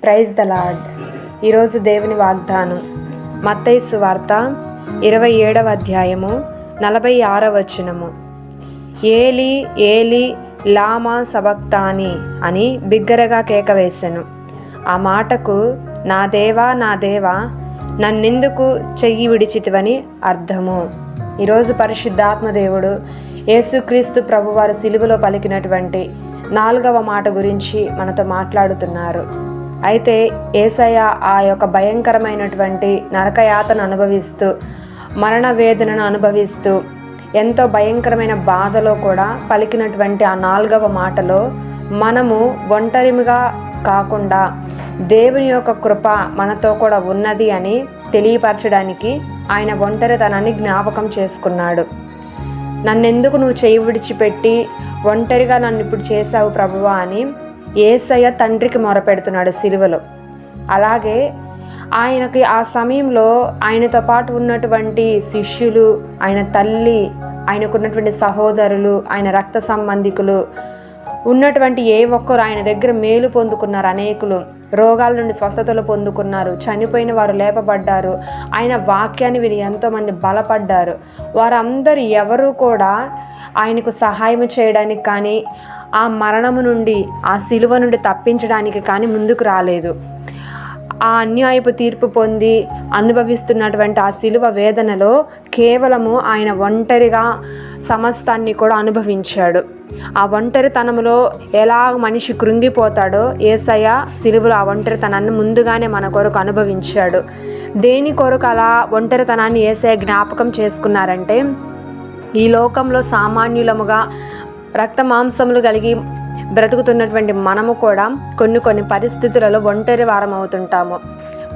Praise the lord. ఈరోజు దేవుని వాగ్దానం మత్తయి సువార్త 27వ అధ్యాయము 46వ వచనము. ఏలి ఏలి లామా సబక్తాని అని బిగ్గరగా కేక వేసెను. ఆ మాటకు నా దేవా నా దేవా నన్నెందుకు చెయ్యి విడిచితివని అర్థము. ఈరోజు పరిశుద్ధాత్మ దేవుడు యేసుక్రీస్తు ప్రభువారు సిలువలో పలికినటువంటి 4వ మాట గురించి మనతో మాట్లాడుతున్నారు. అయితే యేసయ్య ఆ యొక్క భయంకరమైనటువంటి నరకయాతను అనుభవిస్తూ, మరణ వేదనను అనుభవిస్తూ, ఎంతో భయంకరమైన బాధలో కూడా పలికినటువంటి ఆ 4వ మాటలో మనము ఒంటరిగా కాకుండా దేవుని యొక్క కృప మనతో కూడా ఉన్నది అని తెలియపరచడానికి ఆయన ఒంటరితనాన్ని జ్ఞాపకం చేసుకున్నాడు. నన్నెందుకు నువ్వు చేయి విడిచిపెట్టి ఒంటరిగా నన్ను ఇప్పుడు చేశావు ప్రభువా అని యేసయ్య తండ్రికి మొరపెడుతున్నాడు సిలువలో. అలాగే ఆయనకి ఆ సమయంలో ఆయనతో పాటు ఉన్నటువంటి శిష్యులు, ఆయన తల్లి, ఆయనకున్నటువంటి సహోదరులు, ఆయన రక్త సంబంధికులు ఉన్నటువంటి ఏ ఒక్కరు ఆయన దగ్గర మేలు పొందుకున్నారు. అనేకులు రోగాల నుండి స్వస్థతలు పొందుకున్నారు. చనిపోయిన వారు లేపబడ్డారు. ఆయన వాక్యాన్ని విని ఎంతోమంది బలపడ్డారు. వారందరూ ఎవరు కూడా ఆయనకు సహాయం చేయడానికి కానీ, ఆ మరణము నుండి, ఆ సిలువ నుండి తప్పించడానికి కానీ ముందుకు రాలేదు. ఆ అన్యాయపు తీర్పు పొంది అనుభవిస్తున్నటువంటి ఆ సిలువ వేదనలో కేవలము ఆయన ఒంటరిగా సమస్తాన్ని కూడా అనుభవించాడు. ఆ ఒంటరితనంలో ఎలా మనిషి కృంగిపోతాడో యేసయ్య సిలువలో ఆ ఒంటరితనాన్ని ముందుగానే మన కొరకు అనుభవించాడు. దేని కొరకు అలా ఒంటరితనాన్ని యేసయ్య జ్ఞాపకం చేసుకున్నారంటే, ఈ లోకంలో సామాన్యులముగా రక్త మాంసములు కలిగి బ్రతుకుతున్నటువంటి మనము కూడా కొన్ని పరిస్థితులలో ఒంటరి వారం అవుతుంటాము.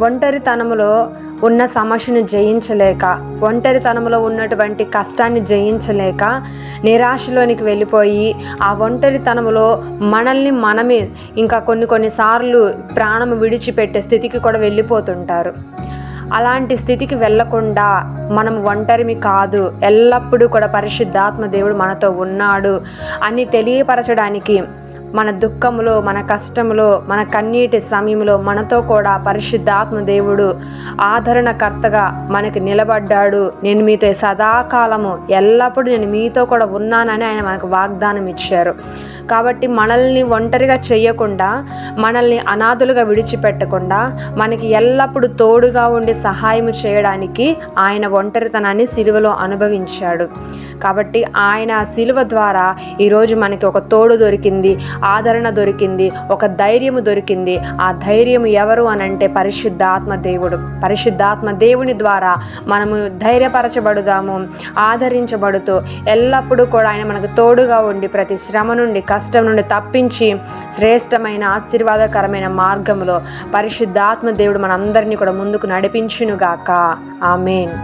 ఒంటరితనములో ఉన్న సమస్యను జయించలేక, ఒంటరితనంలో ఉన్నటువంటి కష్టాన్ని జయించలేక నిరాశలోనికి వెళ్ళిపోయి ఆ ఒంటరితనంలో మనమే ఇంకా కొన్నిసార్లు ప్రాణం విడిచిపెట్టే స్థితికి కూడా వెళ్ళిపోతుంటారు. అలాంటి స్థితికి వెళ్ళకుండా మనం ఒంటరిమి కాదు, ఎల్లప్పుడూ కూడా పరిశుద్ధాత్మ దేవుడు మనతో ఉన్నాడు అని తెలియపరచడానికి, మన దుఃఖంలో, మన కష్టంలో, మన కన్నీటి సమయంలో మనతో కూడా పరిశుద్ధాత్మ దేవుడు ఆదరణకర్తగా మనకి నిలబడ్డాడు. నేను మీతో సదాకాలము ఎల్లప్పుడూ నేను మీతో కూడా ఉన్నానని ఆయన మనకు వాగ్దానం ఇచ్చారు. కాబట్టి మనల్ని ఒంటరిగా చేయకుండా, మనల్ని అనాథులుగా విడిచిపెట్టకుండా, మనకి ఎల్లప్పుడూ తోడుగా ఉండి సహాయం చేయడానికి ఆయన ఒంటరితనాన్ని సిలువలో అనుభవించాడు. కాబట్టి ఆయన సిలువ ద్వారా ఈరోజు మనకి ఒక తోడు దొరికింది, ఆదరణ దొరికింది, ఒక ధైర్యము దొరికింది. ఆ ధైర్యం ఎవరు అనంటే పరిశుద్ధాత్మ దేవుడు. పరిశుద్ధాత్మ దేవుని ద్వారా మనము ధైర్యపరచబడుదాము, ఆదరించబడుతూ ఎల్లప్పుడూ కూడా ఆయన మనకు తోడుగా ఉండి ప్రతి శ్రమ నుండి, కష్టం నుండి తప్పించి శ్రేష్టమైన ఆశీర్వాదకరమైన మార్గంలో పరిశుద్ధాత్మ దేవుడు మనందరినీ కూడా ముందుకు నడిపించునుగాక. ఆమేన్.